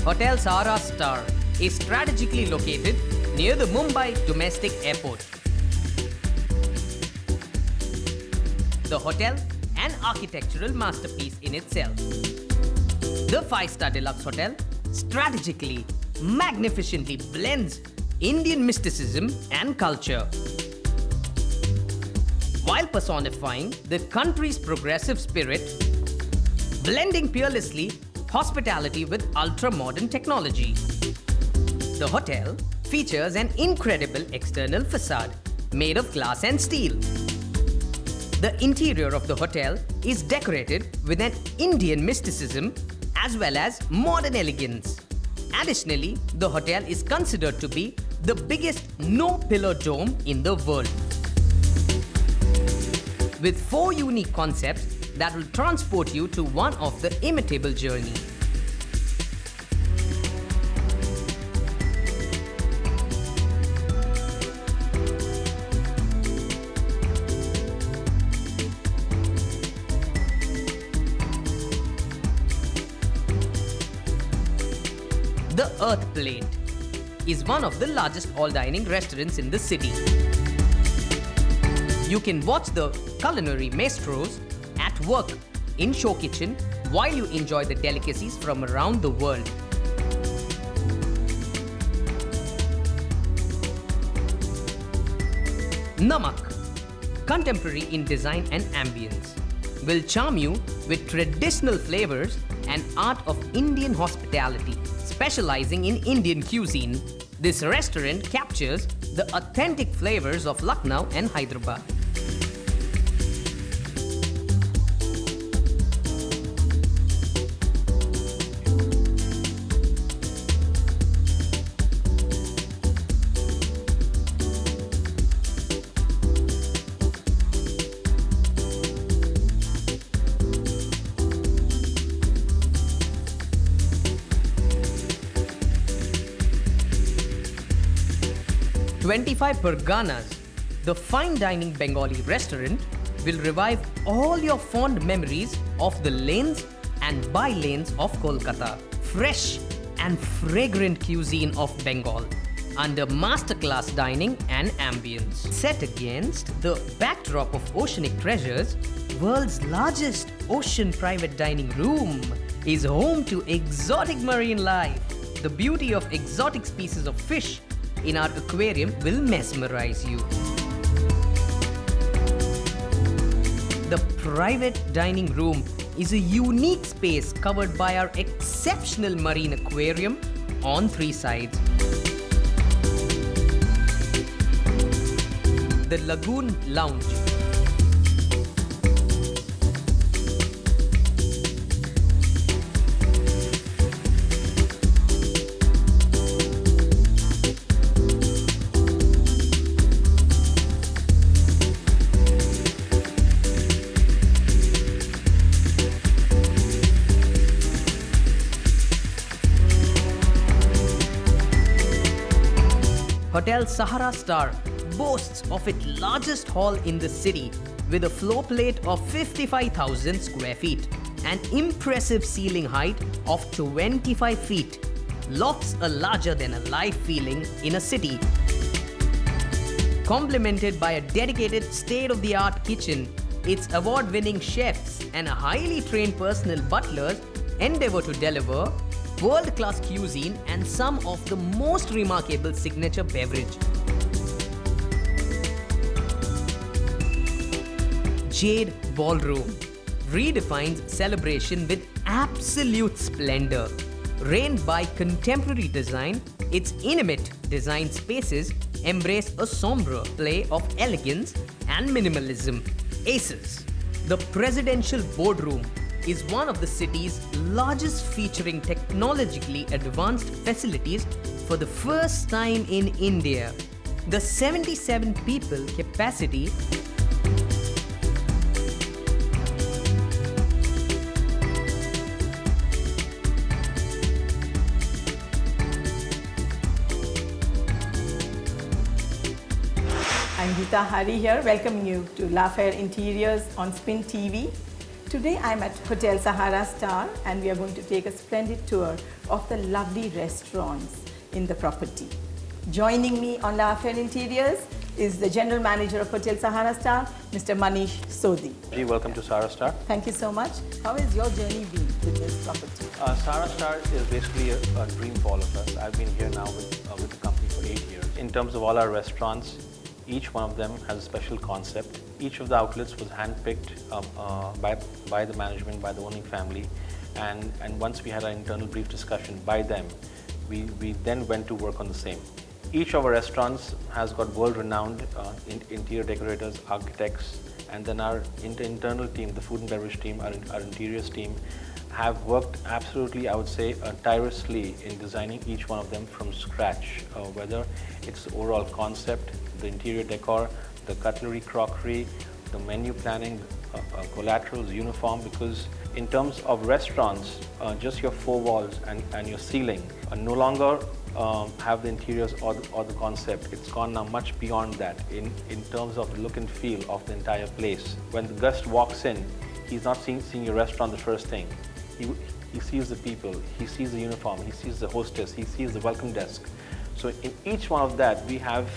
Hotel Sahara Star is strategically located near the Mumbai domestic airport. The hotel, an architectural masterpiece in itself. The 5-star deluxe hotel strategically, magnificently blends Indian mysticism and culture, while personifying the country's progressive spirit, blending peerlessly hospitality with ultra-modern technology. The hotel features an incredible external facade made of glass and steel. The interior of the hotel is decorated with an Indian mysticism as well as modern elegance. Additionally, the hotel is considered to be the biggest no-pillar dome in the world, with 4 unique concepts that will transport you to one of the imitable journey. The Earth Plate is one of the largest all-dining restaurants in the city. You can watch the culinary maestros at work in show kitchen while you enjoy the delicacies from around the world. Namak, contemporary in design and ambience, will charm you with traditional flavors and art of Indian hospitality. Specializing in Indian cuisine, this restaurant captures the authentic flavors of Lucknow and Hyderabad. "25 Parganas," the fine dining Bengali restaurant, will revive all your fond memories of the lanes and by-lanes of Kolkata. Fresh and fragrant cuisine of Bengal under masterclass dining and ambience. Set against the backdrop of oceanic treasures, world's largest ocean private dining room is home to exotic marine life. The beauty of exotic species of fish in our aquarium will mesmerize you. The private dining room is a unique space covered by our exceptional marine aquarium on 3 sides. The Lagoon Lounge. Hotel Sahara Star boasts of its largest hall in the city with a floor plate of 55,000 square feet, an impressive ceiling height of 25 feet, lofts a larger-than-a-life feeling in a city. Complemented by a dedicated state-of-the-art kitchen, its award-winning chefs and a highly trained personal butlers endeavor to deliver world-class cuisine and some of the most remarkable signature beverage. Jade Ballroom redefines celebration with absolute splendor. Reigned by contemporary design, its intimate design spaces embrace a sombre play of elegance and minimalism. Aces, the presidential boardroom, is one of the city's largest, featuring technologically advanced facilities for the first time in India. The 77 people capacity I'm Geeta Hari here, welcoming you to Affaire Interiors on Spin TV. Today I'm at Hotel Sahara Star and we are going to take a splendid tour of the lovely restaurants in the property. Joining me on La Affaire Interiors is the General Manager of Hotel Sahara Star, Mr. Manish Sodhi. Welcome to Sahara Star. Thank you so much. How has your journey been with this property? Sahara Star is basically a dream for all of us. I've been here now with the company for 8 years. In terms of all our restaurants, each one of them has a special concept. Each of the outlets was handpicked by the management, by the owning family. And once we had our internal brief discussion by them, we then went to work on the same. Each of our restaurants has got world-renowned interior decorators, architects, and then our internal team, the food and beverage team, our interiors team, have worked absolutely, I would say, tirelessly in designing each one of them from scratch, whether it's the overall concept, the interior decor, the cutlery, crockery, the menu planning, collaterals, uniform, because in terms of restaurants, just your four walls and your ceiling no longer have the interiors or the concept. It's gone now much beyond that in terms of the look and feel of the entire place. When the guest walks in, he's not seeing your restaurant the first thing. He sees the people, he sees the uniform, he sees the hostess, he sees the welcome desk. So in each one of that, we have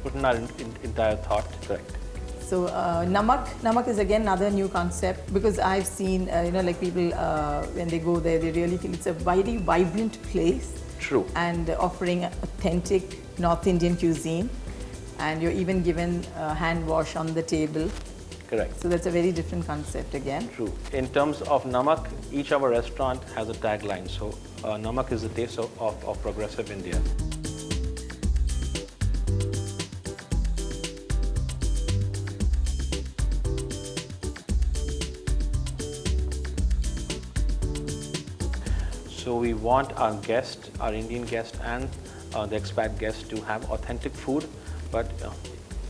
put in our entire thought. Correct. So Namak is again another new concept, because I've seen like people when they go there, they really feel it's a very vibrant place. True. And offering authentic North Indian cuisine, and you're even given hand wash on the table. Correct. So that's a very different concept again. True. In terms of Namak, each of our restaurant has a tagline. So Namak is the taste of progressive India. So we want our guests, our Indian guests and the expat guests to have authentic food, but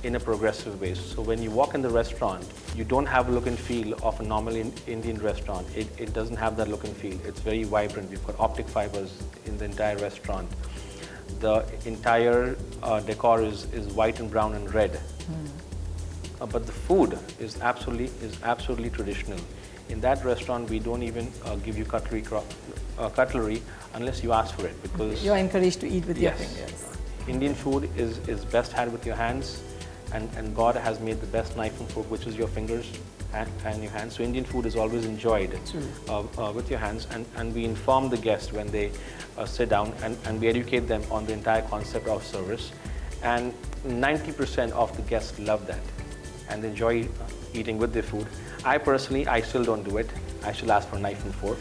in a progressive way. So when you walk in the restaurant, you don't have a look and feel of a normal Indian restaurant. It doesn't have that look and feel. It's very vibrant. We've got optic fibers in the entire restaurant. The entire decor is white and brown and red. But the food is absolutely traditional. In that restaurant, we don't even give you cutlery unless you ask for it, because you're encouraged to eat with your fingers. Indian food is best had with your hands, and God has made the best knife and fork, which is your fingers and your hands. So Indian food is always enjoyed with your hands, and we inform the guests when they sit down, and we educate them on the entire concept of service. And 90% of the guests love that and enjoy eating with their food. I still don't do it. I still ask for a knife and fork.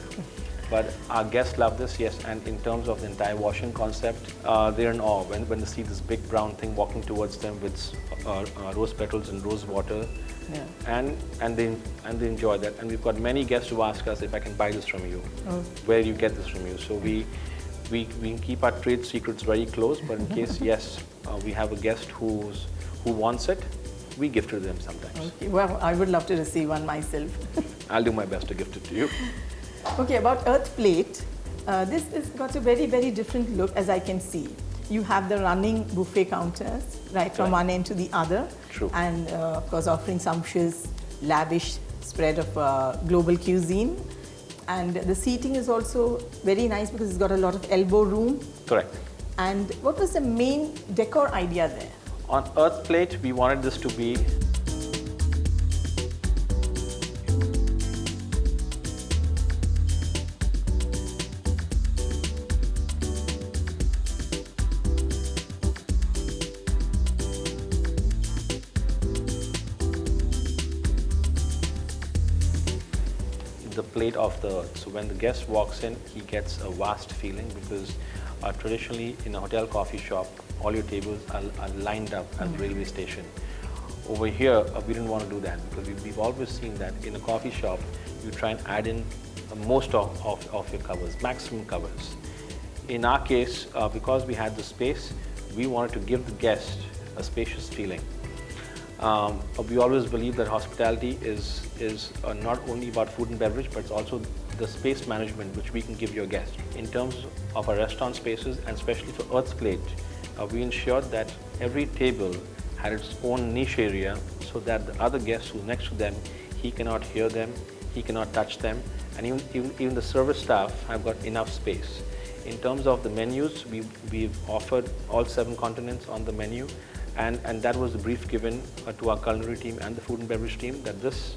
But our guests love this, yes. And in terms of the entire washing concept, they're in awe when they see this big brown thing walking towards them with rose petals and rose water. Yeah. And they enjoy that. And we've got many guests who ask us if I can buy this from you. Oh. Where do you get this from you? So we keep our trade secrets very close, but in case, yes, we have a guest who wants it, we gift it to them sometimes. Okay. Well, I would love to receive one myself. I'll do my best to gift it to you. Okay, about Earth Plate, this has got a very, very different look, as I can see. You have the running buffet counters, right from one end to the other. True. And of course, offering sumptuous, lavish spread of global cuisine. And the seating is also very nice because it's got a lot of elbow room. Correct. And what was the main decor idea there? On Earth Plate, we wanted this to be the plate of the earth. So when the guest walks in, he gets a vast feeling, because traditionally in a hotel coffee shop, all your tables are lined up at the railway station. Over here, we didn't want to do that, because we've always seen that in a coffee shop, you try and add in most of your covers, maximum covers. In our case, because we had the space, we wanted to give the guest a spacious feeling. We always believe that hospitality is not only about food and beverage, but it's also the space management which we can give your guest. In terms of our restaurant spaces, and especially for Earth's Plate, we ensured that every table had its own niche area, so that the other guest who's next to them, He cannot hear them, he cannot touch them, and even the service staff have got enough space. In terms of the menus, we've offered all 7 continents on the menu, and that was the brief given to our culinary team and the food and beverage team, that this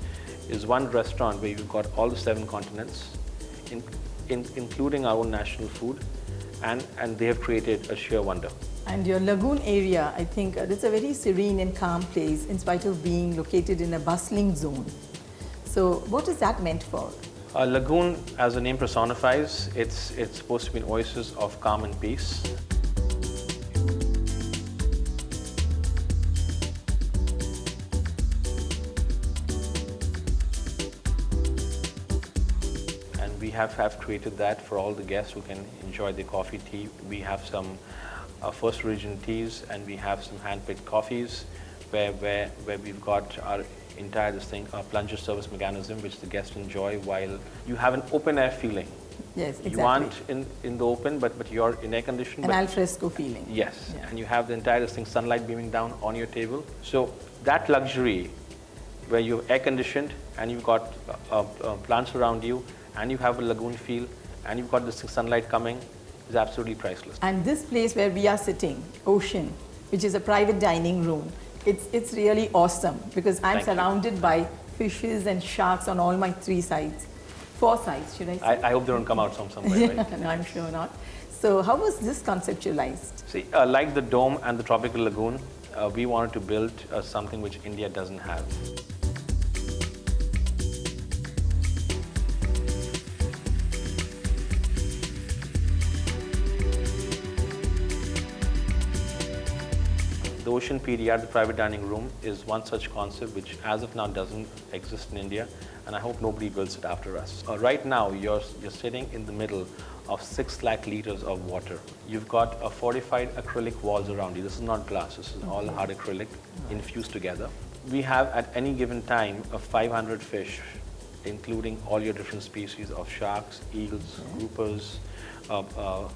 is one restaurant where you've got all the 7 continents, including our own national food, and they have created a sheer wonder. And your lagoon area, I think it's a very serene and calm place in spite of being located in a bustling zone. So what is that meant for? A lagoon, as the name personifies, it's supposed to be an oasis of calm and peace. And we have created that for all the guests who can enjoy the coffee tea. We have some first origin teas, and we have some hand-picked coffees where we've got our entire plunger service mechanism, which the guests enjoy while you have an open air feeling. Yes, exactly. You aren't in the open, but you're in air conditioned. An al fresco feeling. Yes, yeah. And you have the entire sunlight beaming down on your table. So that luxury, where you're air conditioned and you've got plants around you, and you have a lagoon feel, and you've got this sunlight coming, is absolutely priceless. And this place where we are sitting, Ocean, which is a private dining room, it's really awesome because I'm surrounded by fishes and sharks on all my 3 sides. 4 sides, should I say? I hope they don't come out somewhere, right? No, I'm sure not. So how was this conceptualized? See, like the Dome and the Tropical Lagoon, we wanted to build something which India doesn't have. The Ocean PDR, the private dining room, is one such concept which as of now doesn't exist in India, and I hope nobody builds it after us. Right now, you're sitting in the middle of 6 lakh liters of water. You've got a fortified acrylic walls around you. This is not glass, this is all hard acrylic infused together. We have at any given time 500 fish, including all your different species of sharks, eels, groupers,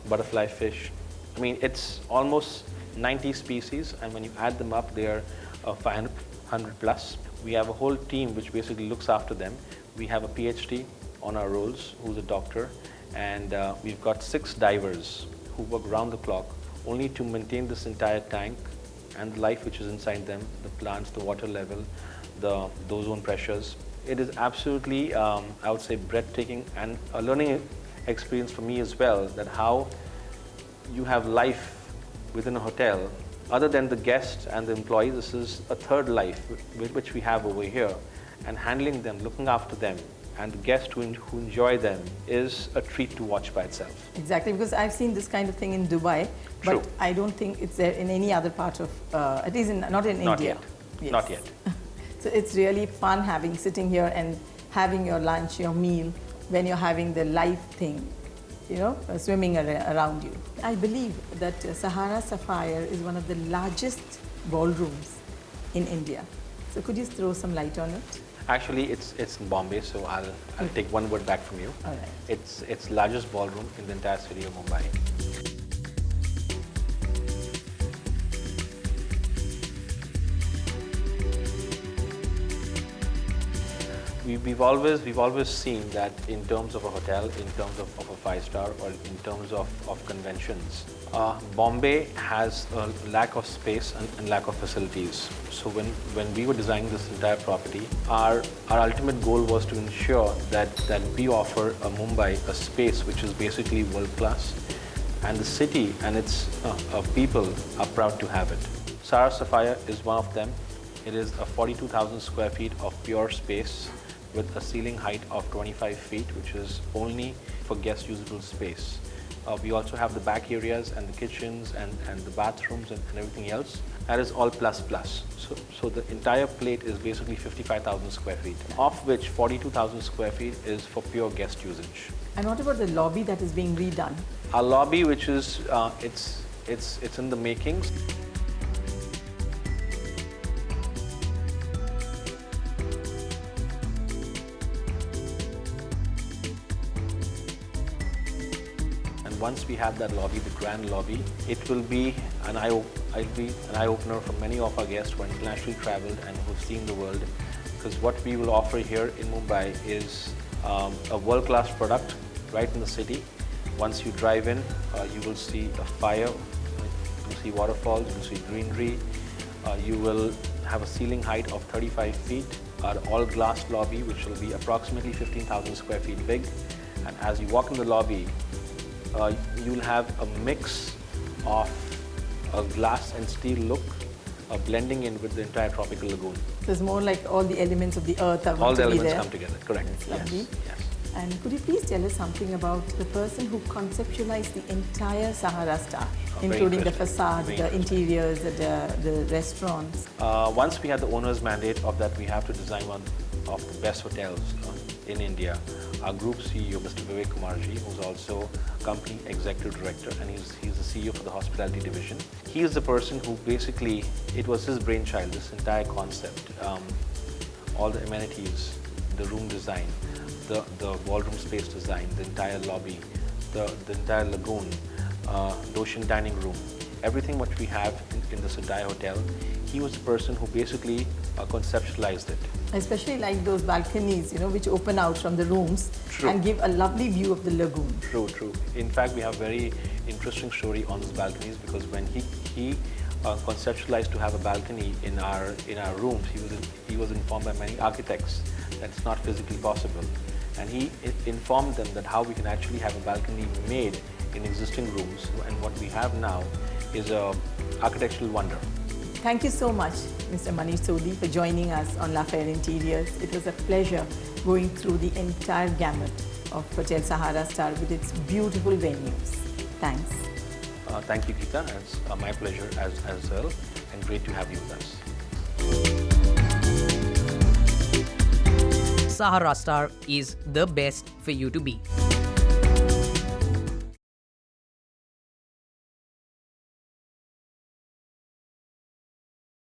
butterfly fish. I mean, it's almost 90 species, and when you add them up, they are 500 plus. We have a whole team which basically looks after them. We have a PhD on our rolls, who's a doctor, and we've got 6 divers who work round the clock only to maintain this entire tank and the life which is inside them, the plants, the water level, the ozone pressures. It is absolutely, I would say, breathtaking and a learning experience for me as well, that how you have life within a hotel. Other than the guests and the employees, this is a third life which we have over here, and handling them, looking after them, and the guests who enjoy them is a treat to watch by itself. Exactly, because I've seen this kind of thing in Dubai, but True. I don't think it's there in any other part of, at least not in Not India. yet. Yes. Not yet. So it's really fun sitting here and having your lunch, your meal, when you're having the live thing, swimming around you. I believe that Sahara Sapphire is one of the largest ballrooms in India. So could you throw some light on it? Actually, it's in Bombay, so I'll take one word back from you. All right. It's largest ballroom in the entire city of Mumbai. We've always seen that in terms of a hotel, in terms of a 5-star, or in terms of conventions, Bombay has a lack of space and lack of facilities. So when we were designing this entire property, our ultimate goal was to ensure that we offer Mumbai a space which is basically world class, and the city and its people are proud to have it. Sahara Sapphire is one of them. It is a 42,000 square feet of pure space with a ceiling height of 25 feet, which is only for guest usable space. We also have the back areas and the kitchens and the bathrooms and everything else. That is all plus. So the entire plate is basically 55,000 square feet, of which 42,000 square feet is for pure guest usage. And what about the lobby that is being redone? Our lobby, which is, it's in the makings. Once we have that lobby, the grand lobby, it will be an eye-opener for many of our guests who are internationally traveled and who've seen the world, because what we will offer here in Mumbai is a world-class product right in the city. Once you drive in, you will see a fire, you will see waterfalls, you will see greenery, you will have a ceiling height of 35 feet, our all-glass lobby which will be approximately 15,000 square feet big, and as you walk in the lobby, you will have a mix of a glass and steel look blending in with the entire tropical lagoon. So it's more like all the elements of the earth are All going the to be elements there. come together, correct. That's Yes, lovely. yes. And could you please tell us something about the person who conceptualized the entire Sahara Star, Very including the interesting. facade, Very the interesting. interiors, the restaurants? Once we had the owner's mandate of that we have to design one of the best hotels in India, our group CEO, Mr. Vivek Kumarji, who's also company executive director, and he's the CEO for the hospitality division. He is the person who basically, it was his brainchild, this entire concept, all the amenities, the room design, the ballroom space design, the entire lobby, the entire lagoon, the ocean dining room, everything what we have in this entire hotel, he was the person who basically conceptualized it. I especially like those balconies, which open out from the rooms True. and give a lovely view of the lagoon. True, true. In fact, we have a very interesting story on those balconies because when he conceptualized to have a balcony in our rooms, he was informed by many architects that it's not physically possible, and he informed them that how we can actually have a balcony made in existing rooms, and what we have now is a architectural wonder. Thank you so much, Mr. Manish Sodhi, for joining us on Affaire Interiors. It was a pleasure going through the entire gamut of Hotel Sahara Star with its beautiful venues. Thanks. Thank you, Geeta. It's my pleasure as well, and great to have you with us. Sahara Star is the best for you to be.